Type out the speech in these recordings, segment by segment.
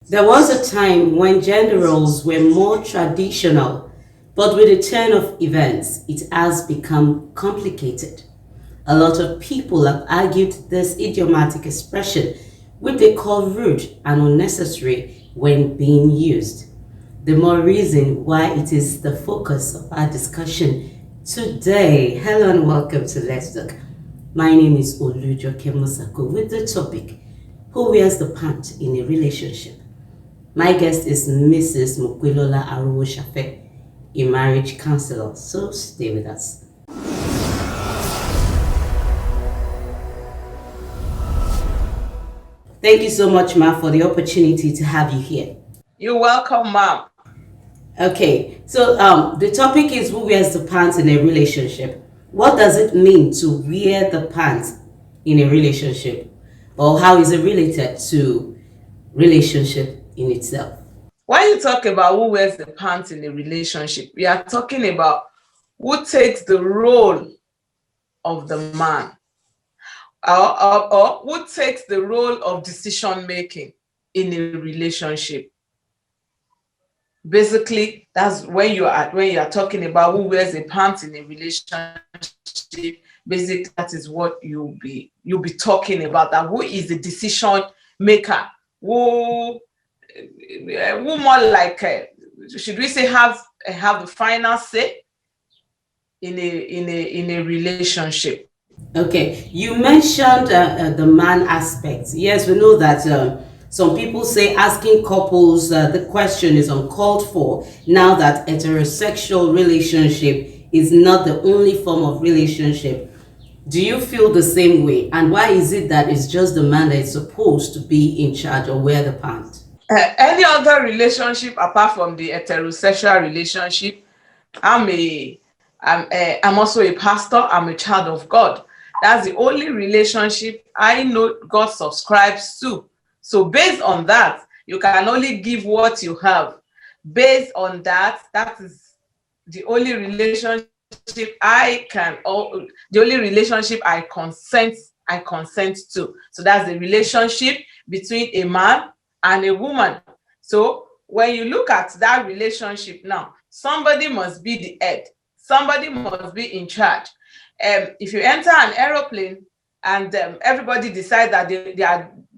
There was a time when gender roles were more traditional, but with the turn of events, it has become complicated. A lot of people have argued this idiomatic expression, which they call rude and unnecessary when being used. The more reason why it is the focus of our discussion today. Hello and welcome to Let's Talk. My name is Olujo Kemusako with the topic, Who wears the pant in a relationship? My guest is Mrs. Mopelola Arowosafe, a marriage counselor. So stay with us. Thank you so much, Ma, for the opportunity to have you here. You're welcome, ma'am. Okay, so the topic is who wears the pants in a relationship. What does it mean to wear the pants in a relationship? Or how is it related to relationship in itself? When you talk about who wears the pants in a relationship, we are talking about who takes the role of the man, or who takes the role of decision making in a relationship. Basically, that's when you are talking about who wears the pants in a relationship. Basically, that is what you'll be talking about. That who is the decision maker? Who more like should we say have the final say in a relationship? Okay, you mentioned the man aspect. Yes, we know that some people say asking couples the question is uncalled for now that heterosexual relationship is not the only form of relationship. Do you feel the same way? And why is it that it's just the man that is supposed to be in charge or wear the pants? Any other relationship apart from the heterosexual relationship, I'm a I'm also a pastor. I'm a child of God. That's the only relationship I know God subscribes to. So based on that, you can only give what you have. Based on that, that is the only relationship the only relationship I consent to. So that's the relationship between a man and a woman. So when you look at that relationship now, somebody must be the head, somebody must be in charge. If you enter an aeroplane and everybody decide that they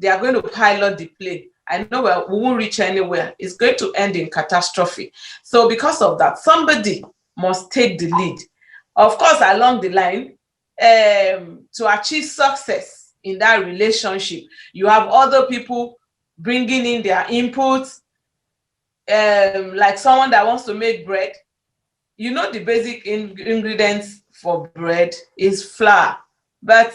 are going to pilot the plane, I know we won't reach anywhere. It's going to end in catastrophe. So because of that, somebody must take the lead. Of course, along the line, to achieve success in that relationship, you have other people bringing in their inputs. Like someone that wants to make bread, the basic ingredients for bread is flour, but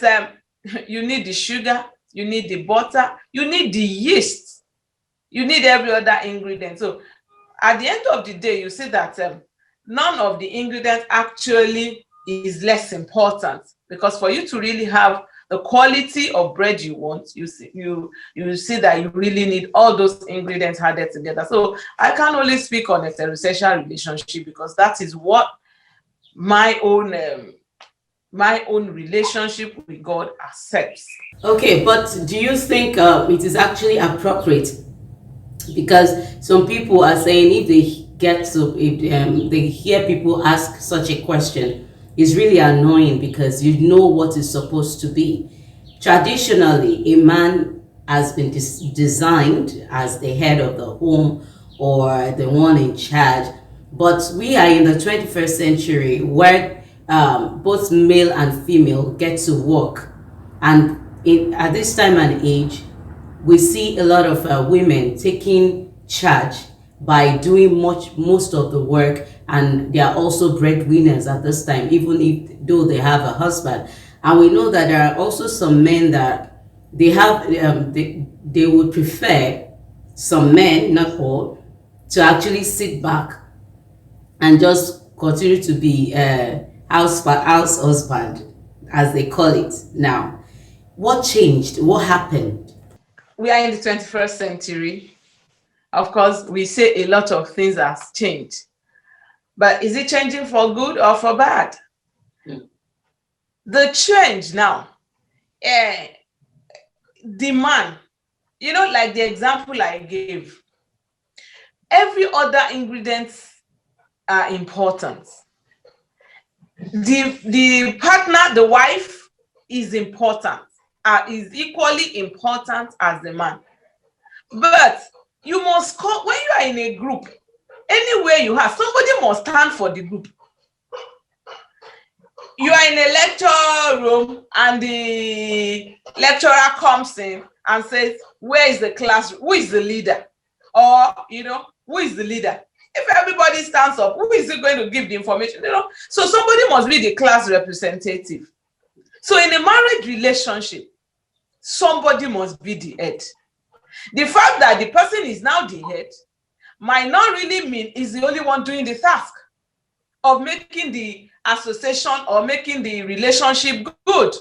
you need the sugar, you need the butter, you need the yeast, you need every other ingredient. So at the end of the day, you see that none of the ingredients actually is less important, because for you to really have the quality of bread you want, you see that you really need all those ingredients added together. So I can only speak on a heterosexual relationship because that is what my own relationship with God accepts. Okay, but do you think it is actually appropriate? Because some people are saying if they if they hear people ask such a question, it's really annoying because you know what is supposed to be. Traditionally, a man has been designed as the head of the home or the one in charge, but we are in the 21st century where both male and female get to work, and at this time and age we see a lot of women taking charge by doing most of the work, and they are also breadwinners at this time, even if though they have a husband. And we know that there are also some men that they would prefer, some men, not all, to actually sit back and just continue to be house husband, as they call it now. What changed? What happened? We are in the 21st century. Of course, we say a lot of things has changed, but is it changing for good or for bad? The change now, eh, the man, like the example I gave, Every other ingredients are important. The partner, the wife, is important, is equally important as the man. But you must call when you are in a group, anywhere you have, somebody must stand for the group. You are in a lecture room and the lecturer comes in and says, where is the class? Who is the leader? Or, who is the leader? If everybody stands up, who is going to give the information? So somebody must be the class representative. So in a marriage relationship, somebody must be the head. The fact that the person is now the head might not really mean he's the only one doing the task of making the association or making the relationship good.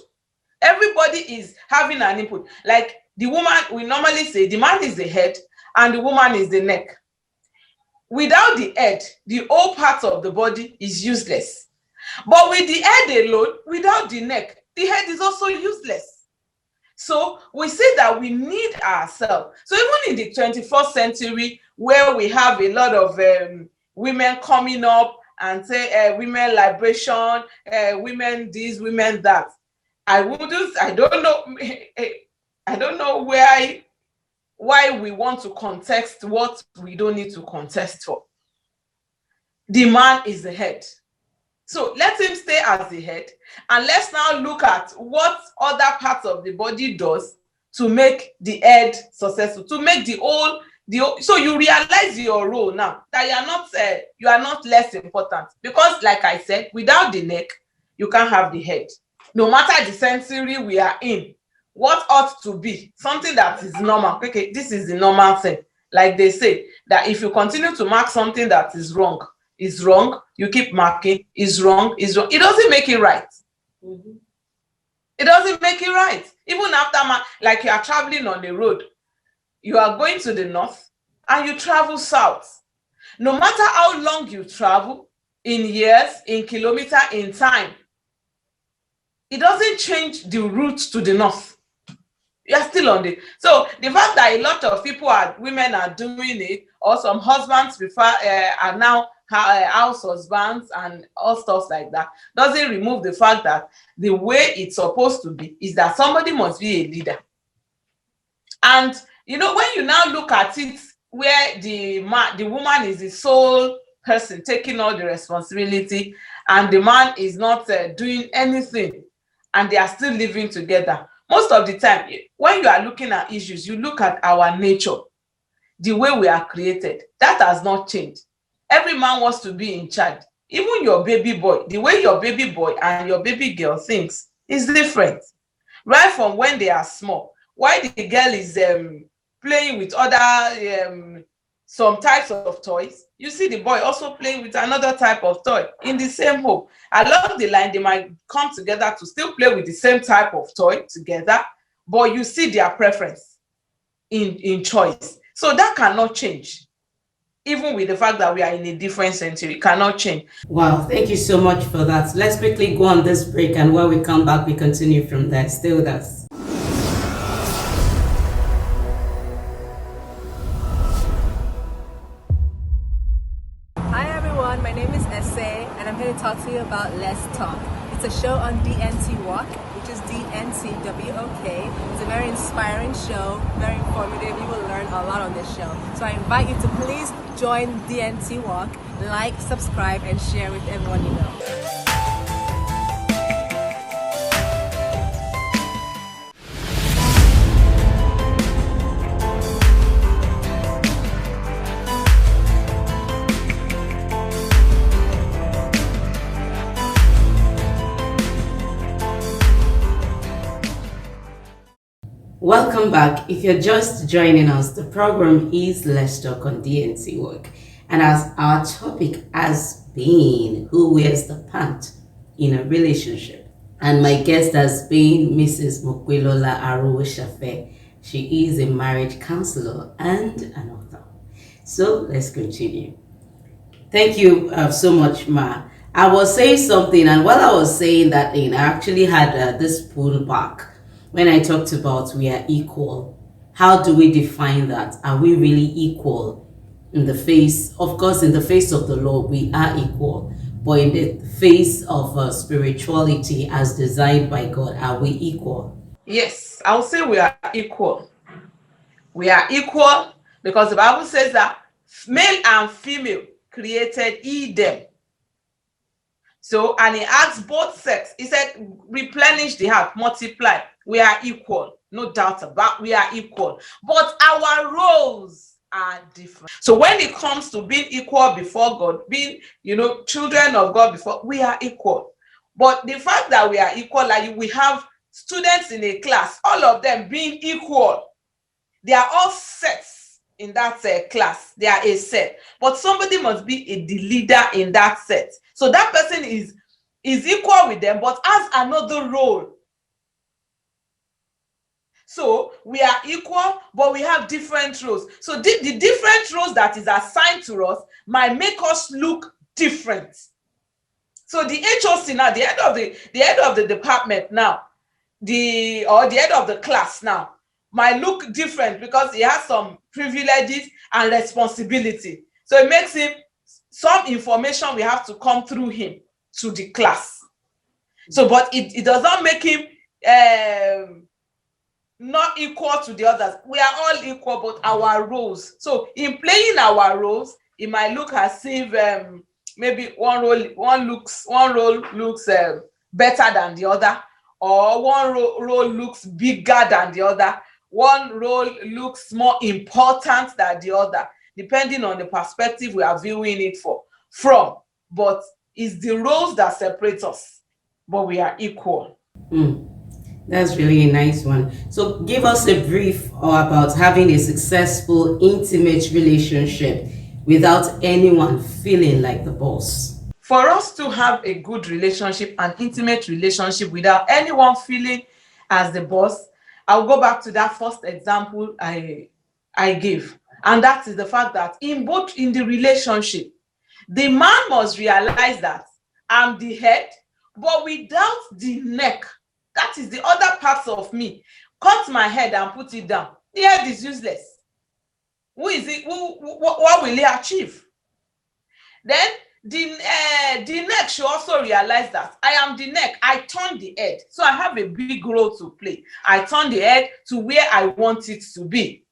Everybody is having an input. Like the woman, we normally say the man is the head and the woman is the neck. Without the head, the whole part of the body is useless. But with the head alone, without the neck, the head is also useless. So we say that we need ourselves. So even in the 21st century, where we have a lot of women coming up and say women liberation, women this, women that, I don't know why we want to contest what we don't need to contest for. The man is the head. So let him stay as the head, and let's now look at what other parts of the body does to make the head successful, to make the whole. So you realize your role now, that you are not less important, because like I said, without the neck, you can't have the head. No matter the century we are in, what ought to be something that is normal, okay, this is the normal thing. Like they say, that if you continue to mark something that is wrong, you keep marking, is wrong, it doesn't make it right. Mm-hmm. It doesn't make it right. Even after, like you are traveling on the road, you are going to the north and you travel south. No matter how long you travel, in years, in kilometers, in time, it doesn't change the route to the north. You're still on it. So the fact that a lot of women are doing it, or some husbands are now house husbands and all stuff like that, doesn't remove the fact that the way it's supposed to be is that somebody must be a leader. And when you now look at it, where the woman is the sole person taking all the responsibility, and the man is not doing anything, and they are still living together. Most of the time, when you are looking at issues, you look at our nature, the way we are created. That has not changed. Every man wants to be in charge. Even your baby boy, the way your baby boy and your baby girl thinks is different. Right from when they are small. Why the girl is playing with other some types of toys, you see the boy also playing with another type of toy in the same home. Along the line, they might come together to still play with the same type of toy together, but you see their preference in choice. So that cannot change. Even with the fact that we are in a different century, it cannot change. Wow, thank you so much for that. Let's quickly go on this break, and when we come back, we continue from there. Stay with us. My name is Essay, and I'm here to talk to you about Let's Talk. It's a show on DNT Walk, which is DNTWOK. It's a very inspiring show, very informative. You will learn a lot on this show. So I invite you to please join DNT Walk, like, subscribe, and share with everyone you know. Welcome back. If you're just joining us, the program is Let's Talk on DNC Work. And as our topic has been, who wears the pant in a relationship? And my guest has been Mrs. Mopelola Arowosafe. She is a marriage counselor and an author. So let's continue. Thank you so much, Ma. I was saying something, and while I was saying that thing, I actually had this pullback. When I talked about we are equal, how do we define that? Are we really equal? In the face, of course, in the face of the law, we are equal. But in the face of spirituality as designed by God, are we equal? Yes, I would say we are equal. We are equal because the Bible says that male and female created he them. So, and he asked both sex. He said, replenish the heart, multiply. We are equal. No doubt about we are equal. But our roles are different. So when it comes to being equal before God, being, children of God before, we are equal. But the fact that we are equal, like we have students in a class, all of them being equal, they are all sets in that class. They are a set, but somebody must be the leader in that set. So that person is equal with them, but has another role. So we are equal, but we have different roles. So the different roles that is assigned to us might make us look different. So the HOC now, the head of the department now, the head of the class now might look different because he has some privileges and responsibility. So it makes him, some information we have to come through him to the class. So, but it does not make him not equal to the others. We are all equal, but our roles. So in playing our roles, it might look as if maybe one role looks better than the other, or one role looks bigger than the other. One role looks more important than the other, depending on the perspective we are viewing it from. But it's the roles that separate us, but we are equal. Hmm. That's really a nice one. So, give us a brief about having a successful, intimate relationship without anyone feeling like the boss. For us to have a good relationship, an intimate relationship without anyone feeling as the boss, I'll go back to that first example I gave. And that is the fact that in the relationship, the man must realize that I'm the head, but without the neck, that is the other parts of me. Cut my head and put it down. The head is useless. Who is it? What will he achieve? Then the neck should also realize that I am the neck. I turn the head. So I have a big role to play. I turn the head to where I want it to be.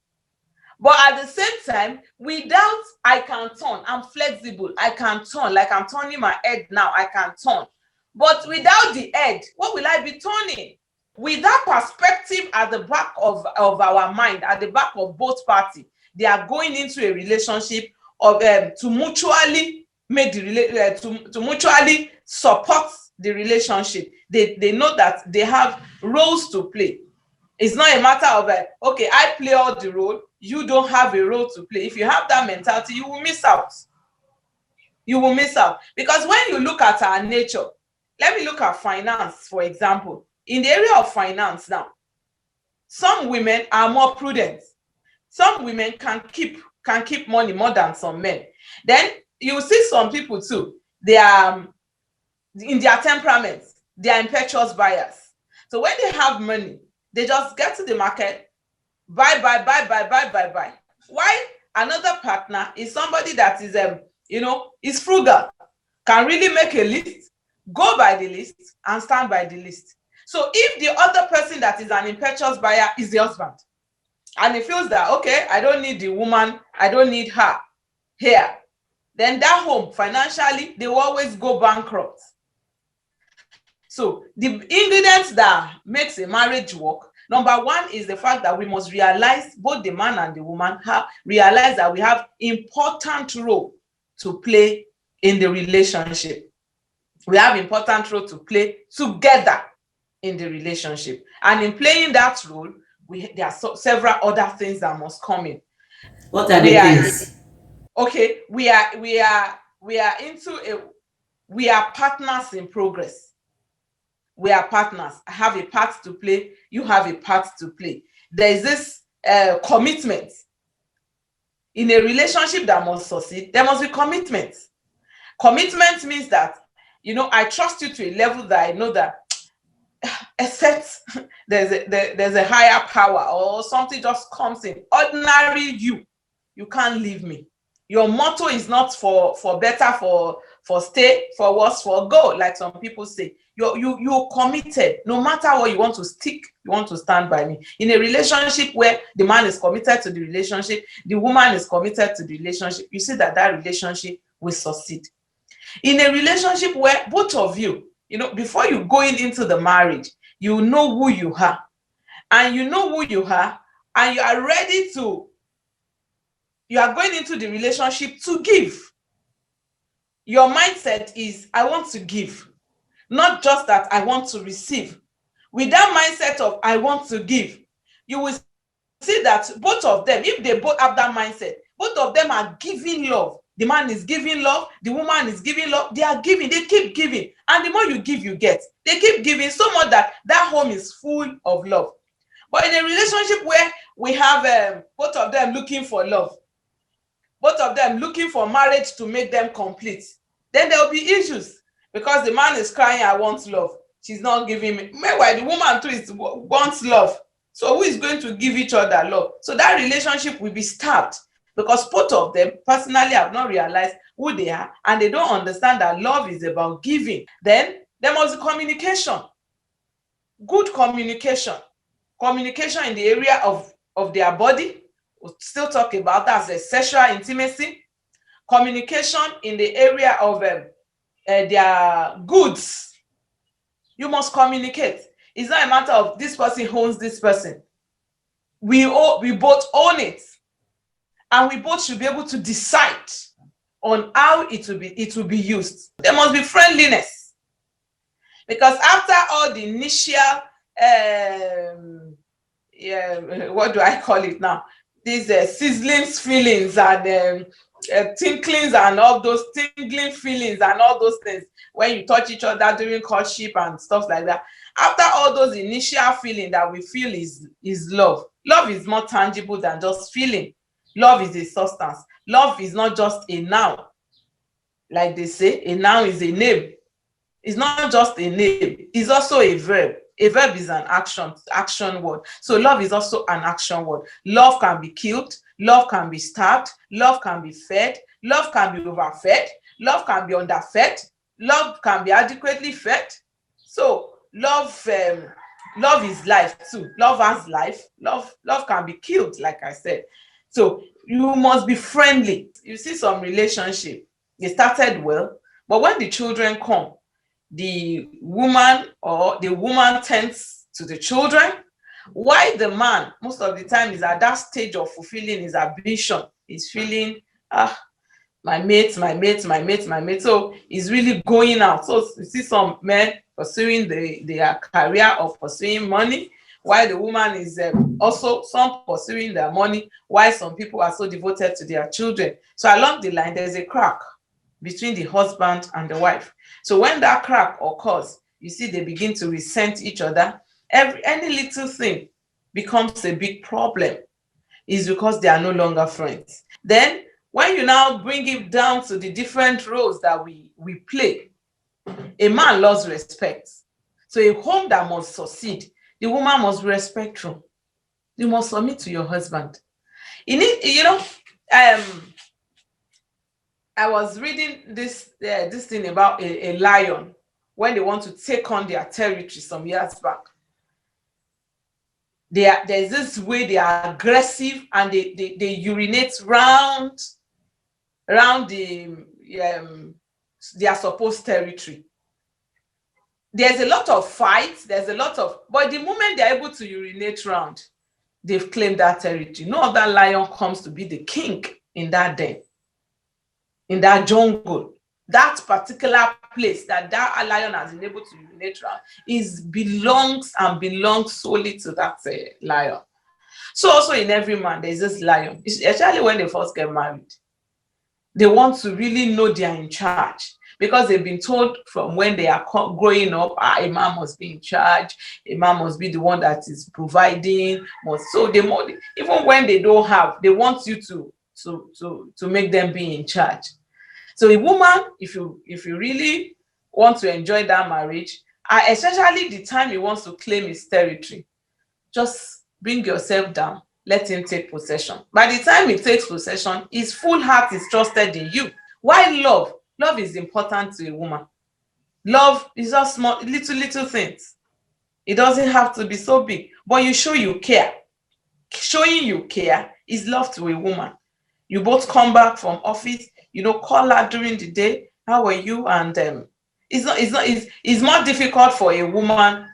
But at the same time, without I can turn, I'm flexible. I can turn, like I'm turning my head now, I can turn. But without the head, what will I be turning? With that perspective at the back of our mind, at the back of both parties, they are going into a relationship of to mutually make to mutually support the relationship. They know that they have roles to play. It's not a matter of okay, I play all the role, you don't have a role to play. If you have that mentality, you will miss out. You will miss out. Because when you look at our nature, let me look at finance, for example. In the area of finance now, some women are more prudent. Some women can keep money more than some men. Then you see some people too, they are in their temperament, they are impetuous buyers. So when they have money, they just get to the market, buy. Why another partner is somebody that is is frugal, can really make a list, go by the list, and stand by the list. So if the other person that is an impetuous buyer is the husband, and he feels that okay, I don't need the woman, I don't need her here, then that home financially they will always go bankrupt. So the ingredients that makes a marriage work, number one is the fact that we must realize, both the man and the woman realize that we have important role to play in the relationship. We have important role to play together in the relationship. And in playing that role, there are several other things that must come in. What are the We are things? okay, we are we are partners in progress. We are partners. I have a part to play, you have a part to play. There is this commitment. In a relationship that must succeed, there must be commitment. Commitment means that, I trust you to a level that I know that except there's a higher power or something just comes in. Ordinary you can't leave me. Your motto is not for better, for stay, for worse, for go, like some people say. You're committed. No matter what, you want to stick, you want to stand by me. In a relationship where the man is committed to the relationship, the woman is committed to the relationship, you see that relationship will succeed. In a relationship where both of you, before you going into the marriage, you know who you are, and you know who you are, and you are ready to, you are going into the relationship to give. Your mindset is, I want to give, not just that I want to receive. With that mindset of I want to give, you will see that both of them, if they both have that mindset, both of them are giving love. The man is giving love, the woman is giving love. They are giving, they keep giving. And the more you give, you get. They keep giving so much that home is full of love. But in a relationship where we have both of them looking for love, both of them looking for marriage to make them complete, then there will be issues, because the man is crying, I want love. She's not giving me. Meanwhile, the woman too wants love. So who is going to give each other love? So that relationship will be stopped, because both of them personally have not realized who they are, and they don't understand that love is about giving. Then there must be communication. Good communication. Communication in the area of their body. We'll still talk about that as a sexual intimacy. Communication in the area of their goods. You must communicate. It's not a matter of this person owns this person. We both own it, and we both should be able to decide on how it will be used. There must be friendliness, because after all the initial what do I call it now? These sizzling feelings and tinklings and all those tingling feelings and all those things when you touch each other during courtship and stuff like that. After all those initial feeling that we feel is love. Love is more tangible than just feeling. Love is a substance. Love is not just a noun. Like they say, a noun is a name. It's not just a name. It's also a verb. A verb is an action word. So love is also an action word. Love can be killed. Love can be stabbed. Love can be fed. Love can be overfed. Love can be underfed. Love can be adequately fed. So love is life too. Love has life. Love can be killed, like I said. So you must be friendly. You see some relationship, they started well, but when the children come, the woman tends to the children, while the man most of the time is at that stage of fulfilling his ambition. He's feeling my mate. So he's really going out. So you see some men pursuing their career or pursuing money, while the woman is also some pursuing their money, while some people are so devoted to their children. So along the line, there's a crack between the husband and the wife. So when that crack occurs, you see they begin to resent each other. Any little thing becomes a big problem. Is because they are no longer friends. Then when you now bring it down to the different roles that we play, a man loves respect. So a home that must succeed, the woman must be respectful. You must submit to your husband. I was reading this thing about a lion when they want to take on their territory some years back. There's this way they are aggressive, and they urinate round their supposed territory. There's a lot of fights, but the moment they're able to urinate round, they've claimed that territory. No other lion comes to be the king in that den, in that jungle. That particular place that lion has been able to urinate around belongs solely to that lion. So also in every man, there's this lion, especially when they first get married. They want to really know they are in charge, because they've been told from when they are growing up, a man must be in charge, a man must be the one that is providing. So even when they don't have, they want you to make them be in charge. So a woman, if you really want to enjoy that marriage, especially the time he wants to claim his territory, just bring yourself down. let him take possession. By the time he takes possession, his full heart is trusted in you. Why love? Love is important to a woman. Love is just small, little things. It doesn't have to be so big, but you show you care. Showing you care is love to a woman. You both come back from office, call her during the day. How are you? And it's more difficult for a woman.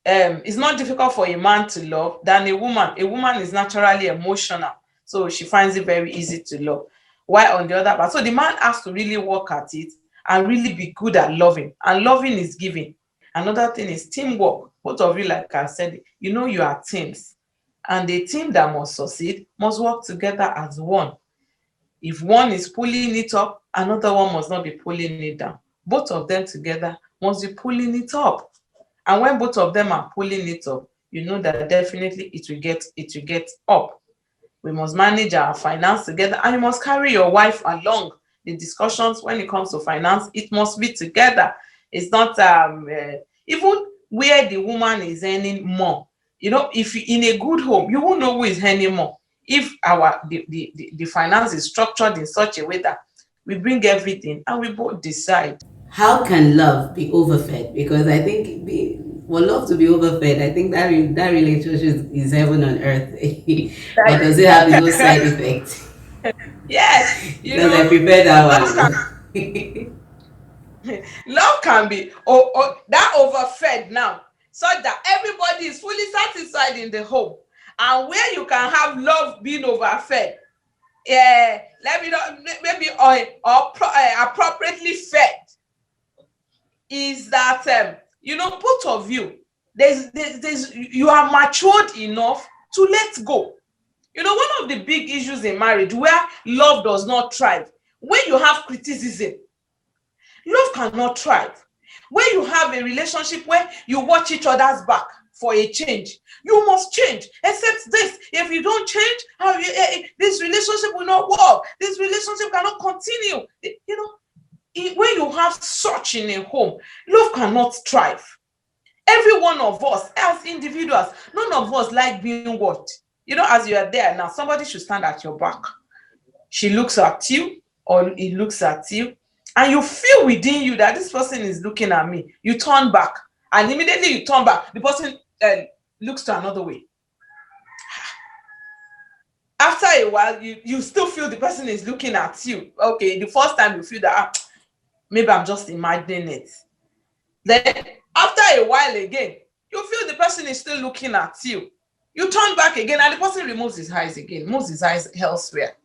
It's not difficult for a man to love than a woman. A woman is naturally emotional, so she finds it very easy to love. While on the other part, so the man has to really work at it and really be good at loving. And loving is giving. Another thing is teamwork. Both of you, like I said, you are teams. And a team that must succeed must work together as one. If one is pulling it up, another one must not be pulling it down. Both of them together must be pulling it up. And when both of them are pulling it up, you know that definitely it will get up. We must manage our finance together, and you must carry your wife along. The discussions when it comes to finance, it must be together. It's not even where the woman is earning more. If you, in a good home, you won't know who is earning more. If the finance is structured in such a way that we bring everything and we both decide. How can love be overfed? Because I think for love to be overfed, I think that relationship is heaven on earth. Or does it have its own side effect? Yes, Because I prepared that love can one. love can be that overfed now, so that everybody is fully satisfied in the home. And where you can have love being overfed, let me know, maybe appropriately fed, is that both of you, there's you are matured enough to let go. One of the big issues in marriage where love does not thrive, when you have criticism, love cannot thrive. When you have a relationship where you watch each other's back for a change, you must change. Except this, if you don't change, this relationship will not work. This relationship cannot continue. When you have such in a home, love cannot thrive. Every one of us as individuals, none of us like being watched. As you are there now, somebody should stand at your back. She looks at you, or he looks at you, and you feel within you that this person is looking at me. You turn back, and immediately you turn back, the person looks to another way. After a while, you still feel the person is looking at you. Okay, the first time you feel that maybe I'm just imagining it. Then after a while again, you feel the person is still looking at you. You turn back again, and the person removes his eyes again, moves his eyes elsewhere.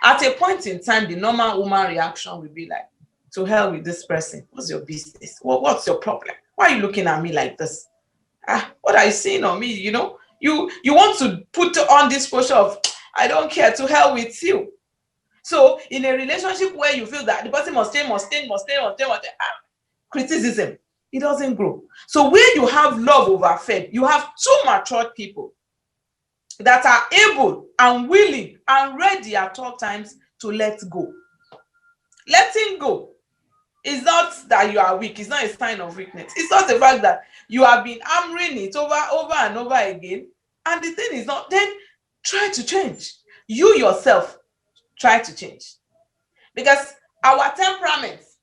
At a point in time, the normal woman reaction will be like, to hell with this person. What's your business? What's your problem? Why are you looking at me like this? What are you seeing on me? You want to put on this posture of, I don't care, to hell with you. So in a relationship where you feel that the person must change, criticism, it doesn't grow. So where you have love overfed, you have two matured people that are able and willing and ready at all times to let go. Letting go is not that you are weak. It's not a sign of weakness. It's not the fact that you have been hammering it over and over again, and the thing is not. Then try to change. You yourself try to change, because our temperaments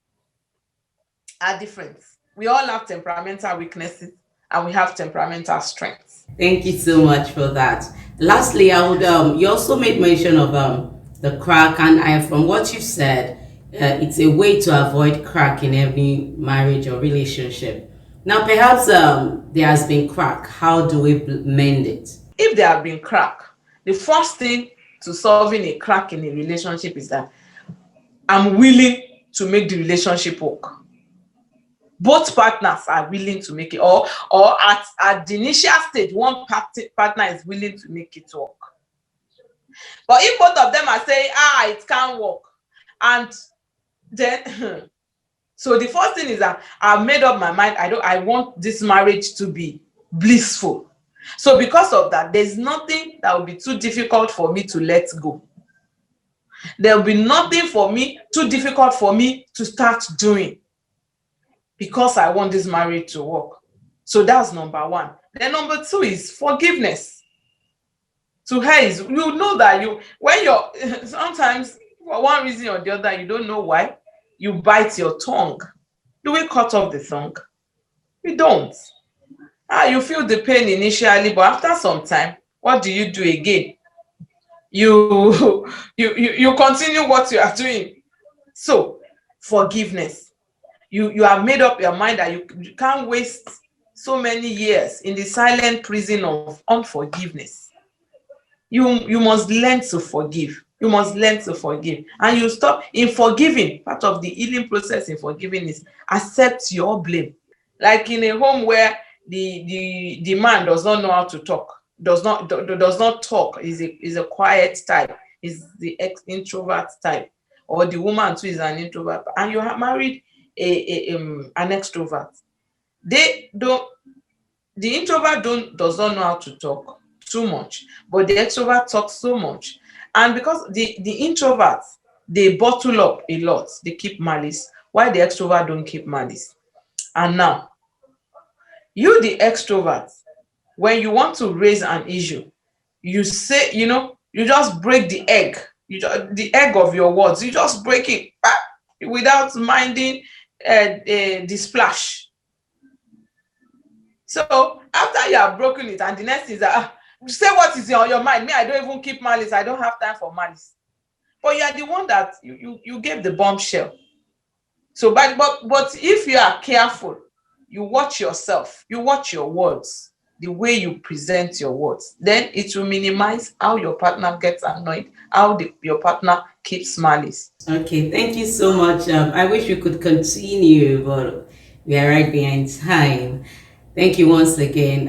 are different. We all have temperamental weaknesses, and we have temperamental strengths. Thank you so much for that. Lastly, I would you also made mention of the crack, and from what you said, it's a way to avoid crack in every marriage or relationship. Now, perhaps there has been crack. How do we mend it? If there have been crack, the first thing to solving a crack in a relationship is that I'm willing to make the relationship work. Both partners are willing to make it, or at the initial stage, one partner is willing to make it work. But if both of them are saying, it can't work, and then so the first thing is that I've made up my mind, I want this marriage to be blissful. So because of that, there's nothing that will be too difficult for me to let go. There will be nothing too difficult for me to start doing, because I want this marriage to work. So that's number one. Then number two is forgiveness. To her is, you know that you, when you're sometimes for one reason or the other, you don't know why, you bite your tongue. Do we cut off the tongue? We don't. You feel the pain initially, but after some time, what do you do again? You you continue what you are doing. So forgiveness. You have made up your mind that you can't waste so many years in the silent prison of unforgiveness. You must learn to forgive. You must learn to forgive. And you stop in forgiving. Part of the healing process in forgiving is accept your blame. Like in a home where the man does not know how to talk, does not talk, is a quiet type, is the introvert type, or the woman too is an introvert, and you have married an extrovert. They don't The introvert does not know how to talk too much, but the extrovert talks so much. And because the introverts, they bottle up a lot, they keep malice, while the extrovert don't keep malice. And now, you the extrovert, when you want to raise an issue, you say, you just break the egg, the egg of your words, you just break it without minding the splash. So after you have broken it, and the next thing is that say what is on your mind. Me, I don't even keep malice. I don't have time for malice. But you are the one that you gave the bombshell. So, but if you are careful, you watch yourself, you watch your words, the way you present your words, then it will minimize how your partner gets annoyed, how your partner keeps malice. Okay, thank you so much. I wish we could continue, but we are right behind time. Thank you once again.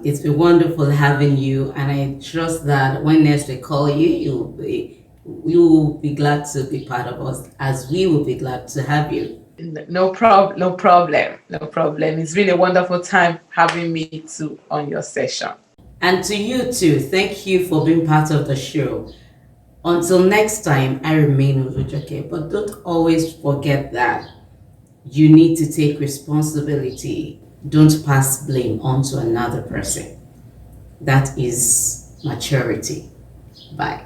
It's been wonderful having you, and I trust that when next we call you, you will be glad to be part of us, as we will be glad to have you. No problem, no problem, no problem. It's been a wonderful time having me too on your session. And to you too, thank you for being part of the show. Until next time, I remain Urujoke, but don't always forget that you need to take responsibility. Don't pass blame onto another person. That is maturity. Bye.